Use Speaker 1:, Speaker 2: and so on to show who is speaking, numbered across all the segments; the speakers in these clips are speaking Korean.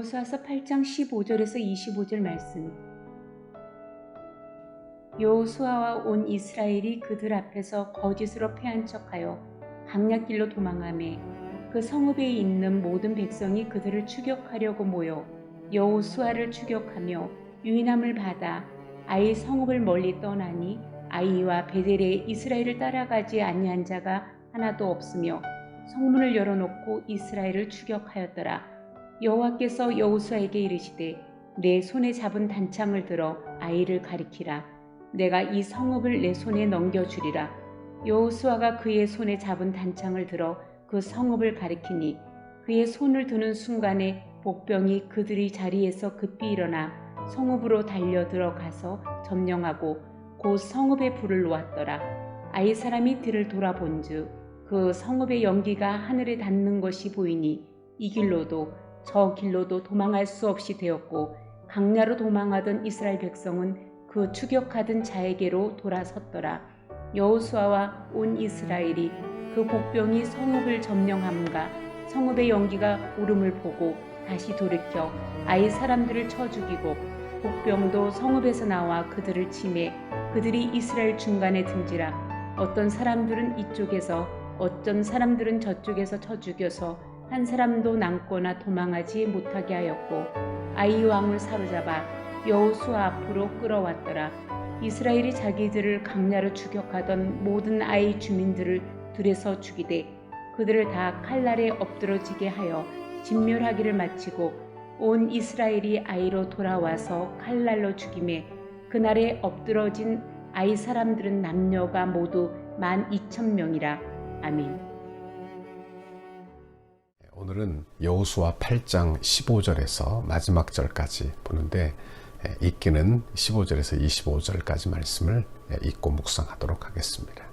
Speaker 1: 여호수아서 8장 15절에서 25절 말씀. 여호수아와 온 이스라엘이 그들 앞에서 거짓으로 패한 척하여 강약길로 도망하매 그 성읍에 있는 모든 백성이 그들을 추격하려고 모여 여호수아를 추격하며 유인함을 받아 아이 성읍을 멀리 떠나니 아이와 베델에 이스라엘을 따라가지 아니한 자가 하나도 없으며 성문을 열어놓고 이스라엘을 추격하였더라. 여호와께서 여호수아에게 이르시되 내 손에 잡은 단창을 들어 아이를 가리키라. 내가 이 성읍을 내 손에 넘겨주리라. 여호수아가 그의 손에 잡은 단창을 들어 그 성읍을 가리키니 그의 손을 드는 순간에 복병이 그들이 자리에서 급히 일어나 성읍으로 달려 들어가서 점령하고 곧 성읍에 불을 놓았더라. 아이 사람이 들을 돌아본즉 그 성읍의 연기가 하늘에 닿는 것이 보이니 이 길로도 저 길로도 도망할 수 없이 되었고 강야로 도망하던 이스라엘 백성은 그 추격하던 자에게로 돌아섰더라. 여호수아와 온 이스라엘이 그 복병이 성읍을 점령함과 성읍의 연기가 오름을 보고 다시 돌이켜 아이 사람들을 쳐 죽이고 복병도 성읍에서 나와 그들을 치매 그들이 이스라엘 중간에 등지라. 어떤 사람들은 이쪽에서 어떤 사람들은 저쪽에서 쳐 죽여서 한 사람도 남거나 도망하지 못하게 하였고 아이 왕을 사로잡아 여호수아 앞으로 끌어왔더라. 이스라엘이 자기들을 강야로 추격하던 모든 아이 주민들을 들에서 죽이되 그들을 다 칼날에 엎드러지게 하여 진멸하기를 마치고 온 이스라엘이 아이로 돌아와서 칼날로 죽임에 그날에 엎드러진 아이 사람들은 남녀가 모두 12,000명이라. 아멘.
Speaker 2: 오늘은 여호수아 8장 15절에서 마지막 절까지 보는데 읽기는 15절에서 25절까지 말씀을 읽고 묵상하도록 하겠습니다.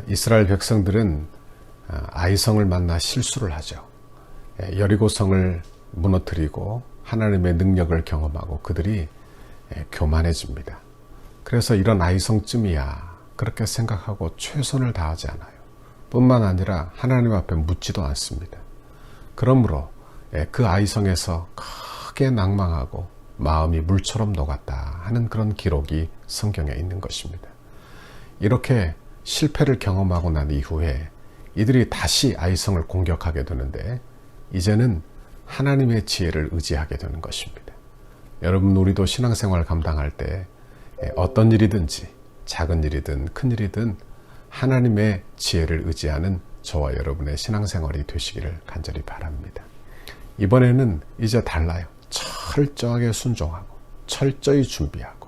Speaker 2: 이스라엘 백성들은 아이성을 만나 실수를 하죠. 여리고성을 무너뜨리고 하나님의 능력을 경험하고 그들이 교만해집니다. 그래서 이런 아이성쯤이야 그렇게 생각하고 최선을 다하지 않아요. 뿐만 아니라 하나님 앞에 묻지도 않습니다. 그러므로 그 아이성에서 크게 낭망하고 마음이 물처럼 녹았다 하는 그런 기록이 성경에 있는 것입니다. 이렇게 실패를 경험하고 난 이후에 이들이 다시 아이성을 공격하게 되는데 이제는 하나님의 지혜를 의지하게 되는 것입니다. 여러분, 우리도 신앙생활 감당할 때 어떤 일이든지 작은 일이든 큰 일이든 하나님의 지혜를 의지하는 저와 여러분의 신앙생활이 되시기를 간절히 바랍니다. 이번에는 이제 달라요. 철저하게 순종하고 철저히 준비하고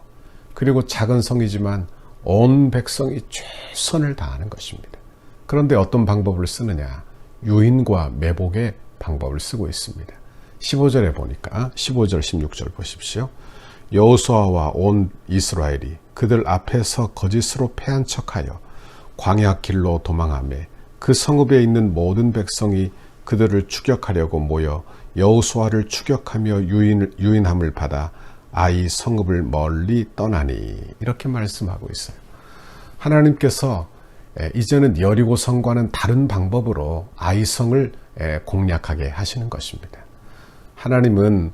Speaker 2: 그리고 작은 성이지만 온 백성이 최선을 다하는 것입니다. 그런데 어떤 방법을 쓰느냐? 유인과 매복의 방법을 쓰고 있습니다. 15절에 보니까 15절 16절 보십시오. 여호수아와 온 이스라엘이 그들 앞에서 거짓으로 패한 척하여 광야 길로 도망하매 그 성읍에 있는 모든 백성이 그들을 추격하려고 모여 여호수아를 추격하며 유인함을 받아 아이 성읍을 멀리 떠나니 이렇게 말씀하고 있어요. 하나님께서 이제는 여리고성과는 다른 방법으로 아이 성을 공략하게 하시는 것입니다. 하나님은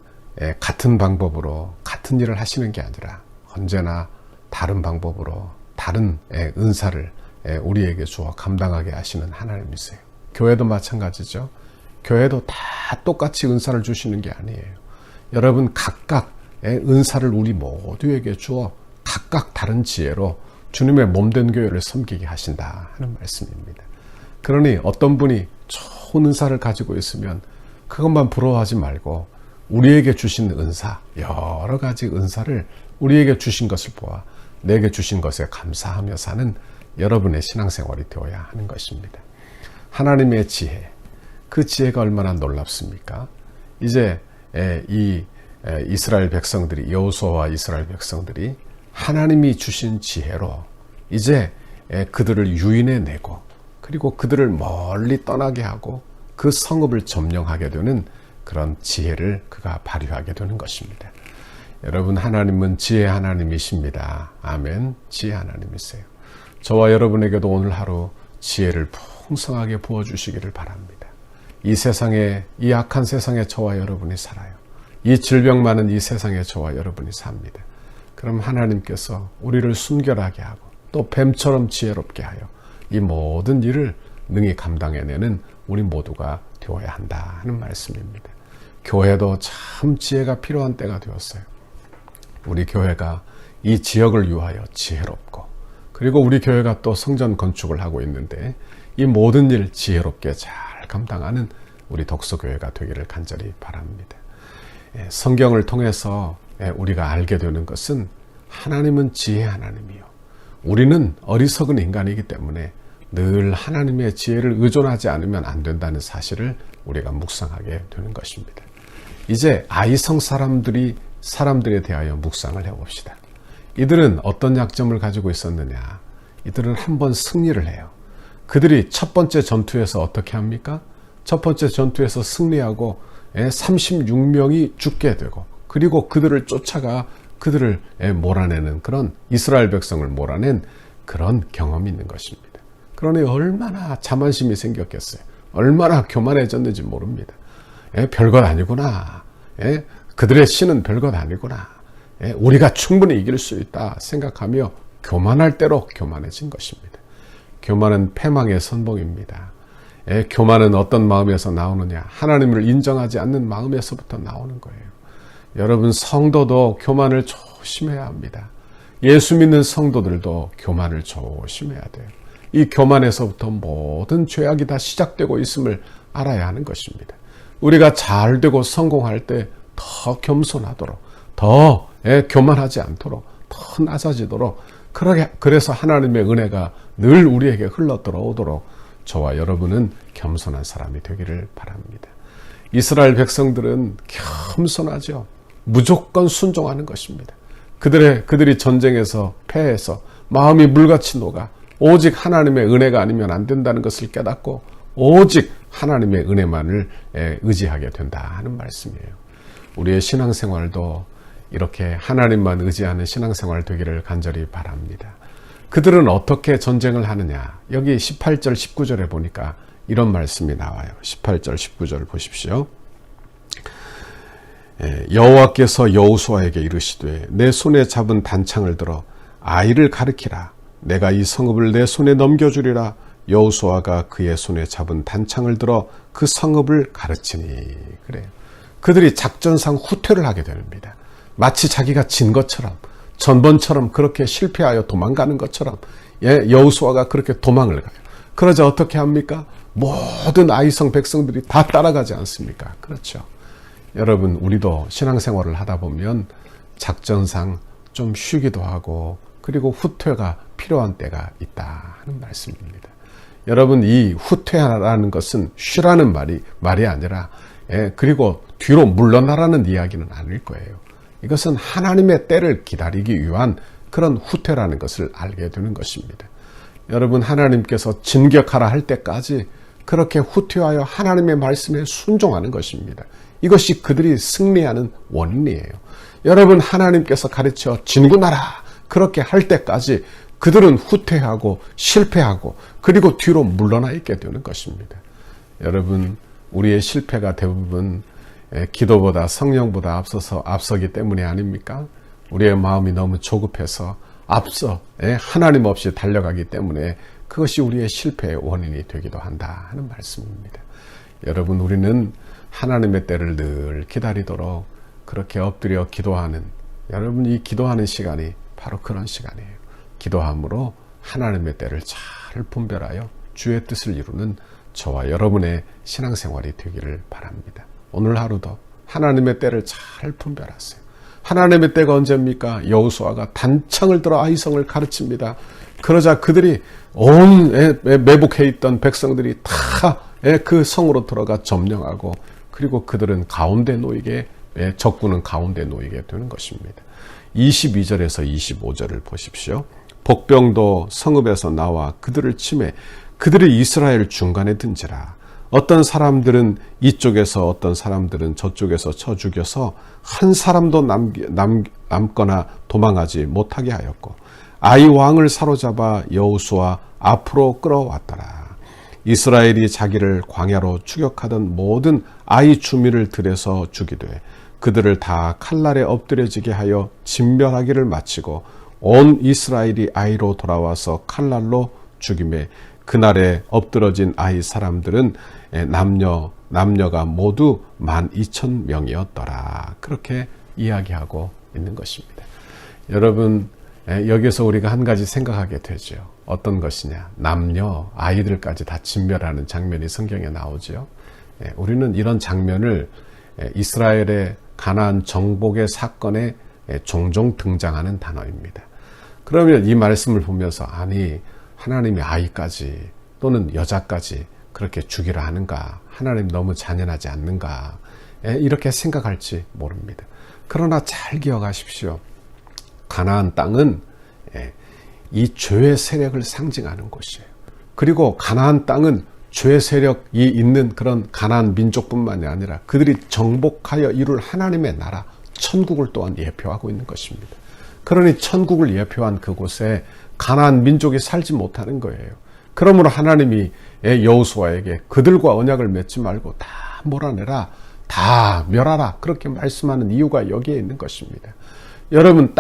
Speaker 2: 같은 방법으로 같은 일을 하시는 게 아니라 언제나 다른 방법으로 다른 은사를 우리에게 주어 감당하게 하시는 하나님이세요. 교회도 마찬가지죠. 교회도 다 똑같이 은사를 주시는 게 아니에요. 여러분 각각의 은사를 우리 모두에게 주어 각각 다른 지혜로 주님의 몸된 교회를 섬기게 하신다 하는 말씀입니다. 그러니 어떤 분이 좋은 은사를 가지고 있으면 그것만 부러워하지 말고 우리에게 주신 은사, 여러 가지 은사를 우리에게 주신 것을 보아 내게 주신 것에 감사하며 사는 여러분의 신앙생활이 되어야 하는 것입니다. 하나님의 지혜, 그 지혜가 얼마나 놀랍습니까? 이제 이 이스라엘 백성들이, 여호수아와 이스라엘 백성들이 하나님이 주신 지혜로 이제 그들을 유인해내고 그리고 그들을 멀리 떠나게 하고 그 성읍을 점령하게 되는 그런 지혜를 그가 발휘하게 되는 것입니다. 여러분, 하나님은 지혜 하나님이십니다. 아멘. 지혜 하나님이세요. 저와 여러분에게도 오늘 하루 지혜를 풍성하게 부어주시기를 바랍니다. 이 세상에, 이 악한 세상에 저와 여러분이 살아요. 이 질병 많은 이 세상에 저와 여러분이 삽니다. 그럼 하나님께서 우리를 순결하게 하고 또 뱀처럼 지혜롭게 하여 이 모든 일을 능히 감당해내는 우리 모두가 되어야 한다 하는 말씀입니다. 교회도 참 지혜가 필요한 때가 되었어요. 우리 교회가 이 지역을 위하여 지혜롭고, 그리고 우리 교회가 또 성전 건축을 하고 있는데 이 모든 일 지혜롭게 잘 감당하는 우리 독서교회가 되기를 간절히 바랍니다. 성경을 통해서 우리가 알게 되는 것은 하나님은 지혜 하나님이요, 우리는 어리석은 인간이기 때문에 늘 하나님의 지혜를 의존하지 않으면 안 된다는 사실을 우리가 묵상하게 되는 것입니다. 이제 아이성 사람들에 대하여 묵상을 해봅시다. 이들은 어떤 약점을 가지고 있었느냐? 이들은 한번 승리를 해요. 그들이 첫 번째 전투에서 어떻게 합니까? 첫 번째 전투에서 승리하고 36명이 죽게 되고, 그리고 그들을 쫓아가 그들을 몰아내는, 그런 이스라엘 백성을 몰아낸 그런 경험이 있는 것입니다. 그러니 얼마나 자만심이 생겼겠어요. 얼마나 교만해졌는지 모릅니다. 별것 아니구나. 그들의 신은 별것 아니구나. 우리가 충분히 이길 수 있다 생각하며 교만할 대로 교만해진 것입니다. 교만은 패망의 선봉입니다. 교만은 어떤 마음에서 나오느냐? 하나님을 인정하지 않는 마음에서부터 나오는 거예요. 여러분, 성도도 교만을 조심해야 합니다. 예수 믿는 성도들도 교만을 조심해야 돼요. 이 교만에서부터 모든 죄악이 다 시작되고 있음을 알아야 하는 것입니다. 우리가 잘 되고 성공할 때 더 겸손하도록, 더 교만하지 않도록, 더 낮아지도록, 그래서 하나님의 은혜가 늘 우리에게 흘러 들어오도록 저와 여러분은 겸손한 사람이 되기를 바랍니다. 이스라엘 백성들은 겸손하죠. 무조건 순종하는 것입니다. 그들이 전쟁에서 패해서 마음이 물같이 녹아 오직 하나님의 은혜가 아니면 안 된다는 것을 깨닫고 오직 하나님의 은혜만을 의지하게 된다 하는 말씀이에요. 우리의 신앙생활도 이렇게 하나님만 의지하는 신앙생활 되기를 간절히 바랍니다. 그들은 어떻게 전쟁을 하느냐? 여기 18절 19절에 보니까 이런 말씀이 나와요. 18절 19절 보십시오. 여호와께서 여호수아에게 이르시되 내 손에 잡은 단창을 들어 아이를 가르키라. 내가 이 성읍을 내 손에 넘겨주리라. 여호수아가 그의 손에 잡은 단창을 들어 그 성읍을 가르치니. 그래요. 그들이 작전상 후퇴를 하게 됩니다. 마치 자기가 진 것처럼, 전번처럼 그렇게 실패하여 도망가는 것처럼 여호수아가 그렇게 도망을 가요. 그러자 어떻게 합니까? 모든 아이성 백성들이 다 따라가지 않습니까? 그렇죠. 여러분, 우리도 신앙생활을 하다 보면 작전상 좀 쉬기도 하고, 그리고 후퇴가 필요한 때가 있다 하는 말씀입니다. 여러분, 이 후퇴하라는 것은 쉬라는 말이 아니라, 그리고 뒤로 물러나라는 이야기는 아닐 거예요. 이것은 하나님의 때를 기다리기 위한 그런 후퇴라는 것을 알게 되는 것입니다. 여러분, 하나님께서 진격하라 할 때까지 그렇게 후퇴하여 하나님의 말씀에 순종하는 것입니다. 이것이 그들이 승리하는 원인이에요. 여러분, 하나님께서 가르쳐 진군하라 그렇게 할 때까지 그들은 후퇴하고 실패하고 그리고 뒤로 물러나 있게 되는 것입니다. 여러분, 우리의 실패가 대부분 기도보다 성령보다 앞서기 때문이 아닙니까? 우리의 마음이 너무 조급해서 하나님 없이 달려가기 때문에 그것이 우리의 실패의 원인이 되기도 한다 하는 말씀입니다. 여러분, 우리는 하나님의 때를 늘 기다리도록 그렇게 엎드려 기도하는, 여러분, 이 기도하는 시간이 바로 그런 시간이에요. 기도함으로 하나님의 때를 잘 분별하여 주의 뜻을 이루는 저와 여러분의 신앙생활이 되기를 바랍니다. 오늘 하루도 하나님의 때를 잘 분별하세요. 하나님의 때가 언제입니까? 여호수아가 단창을 들어 아이성을 가르칩니다. 그러자 그들이 온 매복해 있던 백성들이 다 그 성으로 들어가 점령하고, 그리고 그들은 가운데 놓이게, 적군은 가운데 놓이게 되는 것입니다. 22절에서 25절을 보십시오. 복병도 성읍에서 나와 그들을 치매 그들이 이스라엘 중간에 든지라. 어떤 사람들은 이쪽에서 어떤 사람들은 저쪽에서 쳐 죽여서 한 사람도 남거나 도망하지 못하게 하였고, 아이 왕을 사로잡아 여호수아 앞으로 끌어왔더라. 이스라엘이 자기를 광야로 추격하던 모든 아이 주민을 들여서 죽이되 그들을 다 칼날에 엎드려지게 하여 진멸하기를 마치고 온 이스라엘이 아이로 돌아와서 칼날로 죽임에 그날에 엎드러진 아이 사람들은 남녀가 모두 12,000명이었더라. 그렇게 이야기하고 있는 것입니다. 여러분, 여기서 우리가 한 가지 생각하게 되죠. 어떤 것이냐? 남녀, 아이들까지 다 진멸하는 장면이 성경에 나오죠. 우리는 이런 장면을 이스라엘의 가나안 정복의 사건에 종종 등장하는 단어입니다. 그러면 이 말씀을 보면서 아니 하나님이 아이까지 또는 여자까지 그렇게 죽이라 하는가? 하나님 너무 잔인하지 않는가? 이렇게 생각할지 모릅니다. 그러나 잘 기억하십시오. 가나안 땅은 이 죄의 세력을 상징하는 곳이에요. 그리고 가나안 땅은 죄의 세력이 있는 그런 가나안 민족뿐만이 아니라 그들이 정복하여 이룰 하나님의 나라, 천국을 또한 예표하고 있는 것입니다. 그러니 천국을 예표한 그곳에 가나안 민족이 살지 못하는 거예요. 그러므로 하나님이 여호수아에게 그들과 언약을 맺지 말고 다 몰아내라, 다 멸하라 그렇게 말씀하는 이유가 여기에 있는 것입니다. 여러분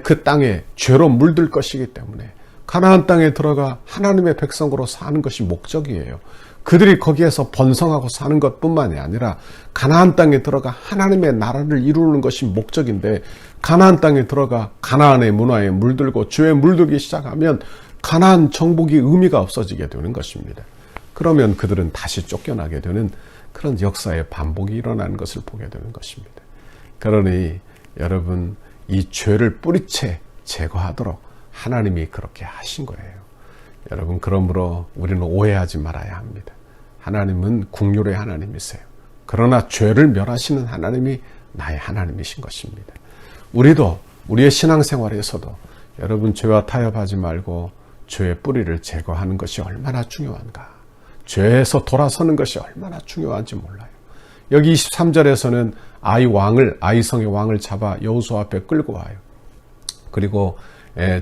Speaker 2: 그 땅에 죄로 물들 것이기 때문에 가나안 땅에 들어가 하나님의 백성으로 사는 것이 목적이에요. 그들이 거기에서 번성하고 사는 것뿐만이 아니라 가나안 땅에 들어가 하나님의 나라를 이루는 것이 목적인데 가나안 땅에 들어가 가나안의 문화에 물들고 죄에 물들기 시작하면 가나안 정복이 의미가 없어지게 되는 것입니다. 그러면 그들은 다시 쫓겨나게 되는 그런 역사의 반복이 일어나는 것을 보게 되는 것입니다. 그러니 여러분 이 죄를 뿌리채 제거하도록 하나님이 그렇게 하신 거예요. 여러분 그러므로 우리는 오해하지 말아야 합니다. 하나님은 국률의 하나님이세요. 그러나 죄를 멸하시는 하나님이 나의 하나님이신 것입니다. 우리도 우리의 신앙생활에서도 여러분 죄와 타협하지 말고 죄의 뿌리를 제거하는 것이 얼마나 중요한가. 죄에서 돌아서는 것이 얼마나 중요한지 몰라요. 여기 23절에서는 아이성의 왕을 잡아 여호수아 앞에 끌고 와요. 그리고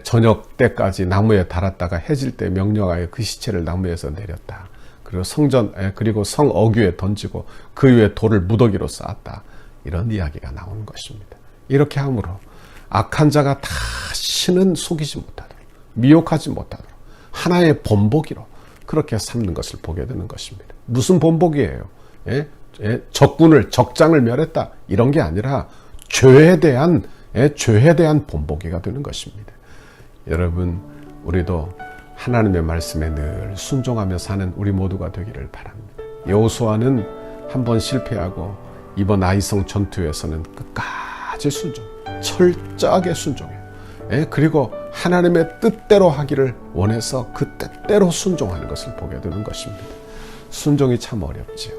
Speaker 2: 저녁 때까지 나무에 달았다가 해질 때 명령하여 그 시체를 나무에서 내렸다. 그리고 성 어귀에 던지고 그 위에 돌을 무더기로 쌓았다. 이런 이야기가 나오는 것입니다. 이렇게 함으로 악한 자가 다시는 속이지 못하도록 미혹하지 못하도록 하나의 본보기로 그렇게 삼는 것을 보게 되는 것입니다. 무슨 본보기예요? 적장을 멸했다 이런 게 아니라 죄에 대한 본보기가 되는 것입니다. 여러분 우리도 하나님의 말씀에 늘 순종하며 사는 우리 모두가 되기를 바랍니다. 여호수아는 한번 실패하고 이번 아이성 전투에서는 끝까지 철저하게 순종해요. 그리고 하나님의 뜻대로 하기를 원해서 그 뜻대로 순종하는 것을 보게 되는 것입니다. 순종이 참 어렵지요.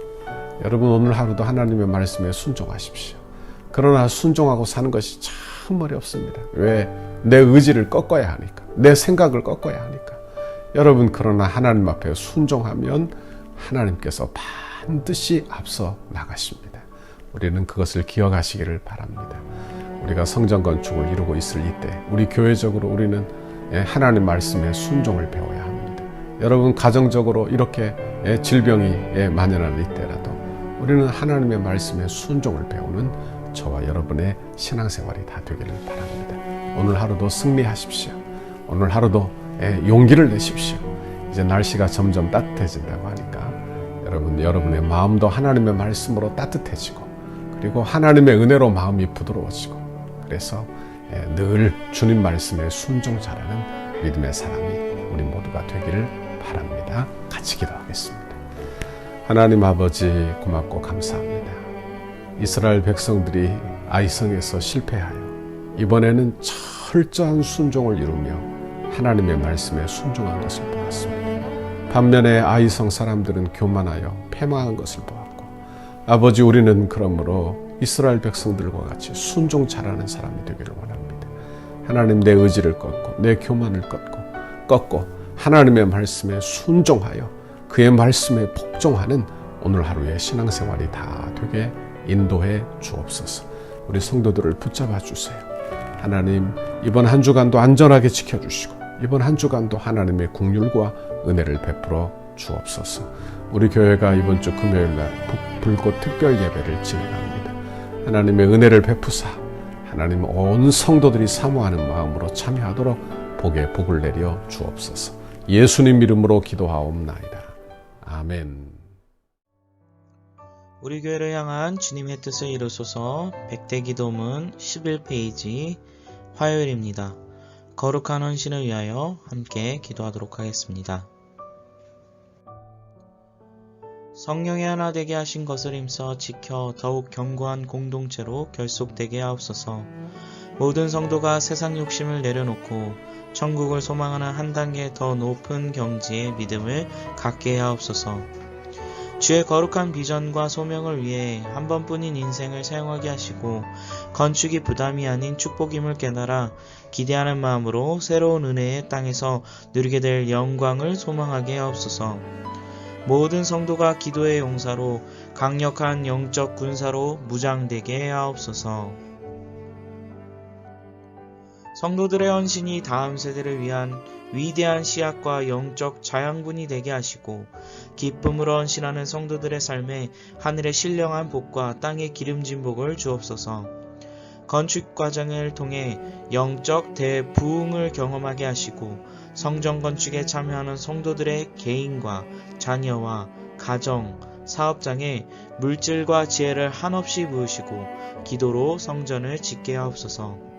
Speaker 2: 여러분 오늘 하루도 하나님의 말씀에 순종하십시오. 그러나 순종하고 사는 것이 참 어렵습니다. 왜? 내 의지를 꺾어야 하니까. 내 생각을 꺾어야 하니까. 여러분 그러나 하나님 앞에 순종하면 하나님께서 반드시 앞서 나가십니다. 우리는 그것을 기억하시기를 바랍니다. 우리가 성전 건축을 이루고 있을 이때 우리 교회적으로 우리는 하나님 말씀에 순종을 배워야 합니다. 여러분 가정적으로 이렇게 질병이 만연한 이때라도 우리는 하나님의 말씀에 순종을 배우는 저와 여러분의 신앙생활이 다 되기를 바랍니다. 오늘 하루도 승리하십시오. 오늘 하루도 용기를 내십시오. 이제 날씨가 점점 따뜻해진다고 하니까 여러분의 마음도 하나님의 말씀으로 따뜻해지고 그리고 하나님의 은혜로 마음이 부드러워지고 그래서 늘 주님 말씀에 순종 잘하는 믿음의 사람이 우리 모두가 되기를 바랍니다. 같이 기도하겠습니다. 하나님 아버지 고맙고 감사합니다. 이스라엘 백성들이 아이성에서 실패하여 이번에는 철저한 순종을 이루며 하나님의 말씀에 순종한 것을 보았습니다. 반면에 아이성 사람들은 교만하여 패망한 것을 보았고 아버지 우리는 그러므로 이스라엘 백성들과 같이 순종 잘하는 사람이 되기를 원합니다. 하나님 내 의지를 꺾고 내 교만을 꺾고 하나님의 말씀에 순종하여 그의 말씀에 복종하는 오늘 하루의 신앙생활이 다 되게 인도해 주옵소서. 우리 성도들을 붙잡아 주세요. 하나님 이번 한 주간도 안전하게 지켜주시고 이번 한 주간도 하나님의 긍휼과 은혜를 베풀어 주옵소서. 우리 교회가 이번 주 금요일날 불꽃 특별 예배를 진행합니다. 하나님의 은혜를 베푸사 하나님 온 성도들이 사모하는 마음으로 참여하도록 복에 복을 내려 주옵소서. 예수님 이름으로 기도하옵나이다. 아멘.
Speaker 3: 우리 교회를 향한 주님의 뜻을 이루소서. 백대기도문 11페이지 화요일입니다. 거룩한 헌신을 위하여 함께 기도하도록 하겠습니다. 성령의 하나 되게 하신 것을 힘써 지켜 더욱 견고한 공동체로 결속되게 하옵소서. 모든 성도가 세상 욕심을 내려놓고 천국을 소망하는 한 단계 더 높은 경지의 믿음을 갖게 하옵소서. 주의 거룩한 비전과 소명을 위해 한 번뿐인 인생을 사용하게 하시고 건축이 부담이 아닌 축복임을 깨달아 기대하는 마음으로 새로운 은혜의 땅에서 누리게 될 영광을 소망하게 하옵소서. 모든 성도가 기도의 용사로 강력한 영적 군사로 무장되게 하옵소서. 성도들의 헌신이 다음 세대를 위한 위대한 씨앗과 영적 자양분이 되게 하시고 기쁨으로 헌신하는 성도들의 삶에 하늘의 신령한 복과 땅의 기름진 복을 주옵소서. 건축 과정을 통해 영적 대부흥을 경험하게 하시고 성전 건축에 참여하는 성도들의 개인과 자녀와 가정, 사업장에 물질과 지혜를 한없이 부으시고 기도로 성전을 짓게 하옵소서.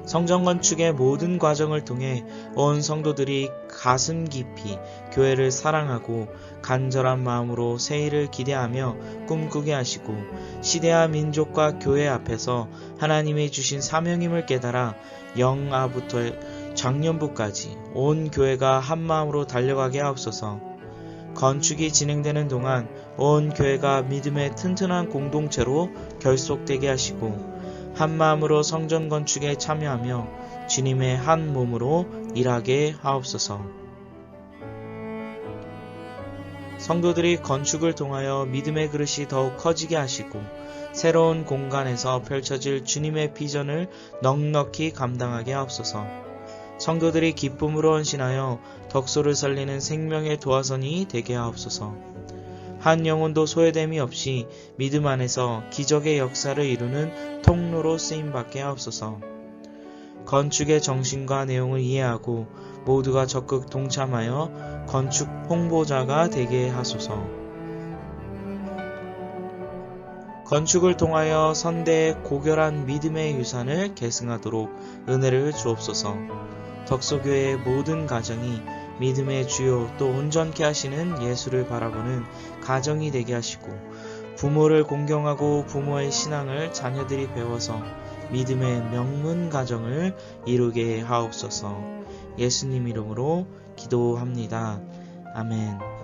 Speaker 3: 성전 건축의 모든 과정을 통해 온 성도들이 가슴 깊이 교회를 사랑하고 간절한 마음으로 새일을 기대하며 꿈꾸게 하시고 시대와 민족과 교회 앞에서 하나님이 주신 사명임을 깨달아 영아부터 장년부까지 온 교회가 한 마음으로 달려가게 하옵소서. 건축이 진행되는 동안 온 교회가 믿음의 튼튼한 공동체로 결속되게 하시고 한 마음으로 성전 건축에 참여하며 주님의 한 몸으로 일하게 하옵소서. 성도들이 건축을 통하여 믿음의 그릇이 더욱 커지게 하시고 새로운 공간에서 펼쳐질 주님의 비전을 넉넉히 감당하게 하옵소서. 성도들이 기쁨으로 헌신하여 덕소를 살리는 생명의 도화선이 되게 하옵소서. 한 영혼도 소외됨이 없이 믿음 안에서 기적의 역사를 이루는 통로로 쓰임받게 하옵소서. 건축의 정신과 내용을 이해하고 모두가 적극 동참하여 건축 홍보자가 되게 하소서. 건축을 통하여 선대의 고결한 믿음의 유산을 계승하도록 은혜를 주옵소서. 덕소교회의 모든 가정이 믿음의 주요 또 온전케 하시는 예수를 바라보는 가정이 되게 하시고 부모를 공경하고 부모의 신앙을 자녀들이 배워서 믿음의 명문 가정을 이루게 하옵소서. 예수님 이름으로 기도합니다. 아멘.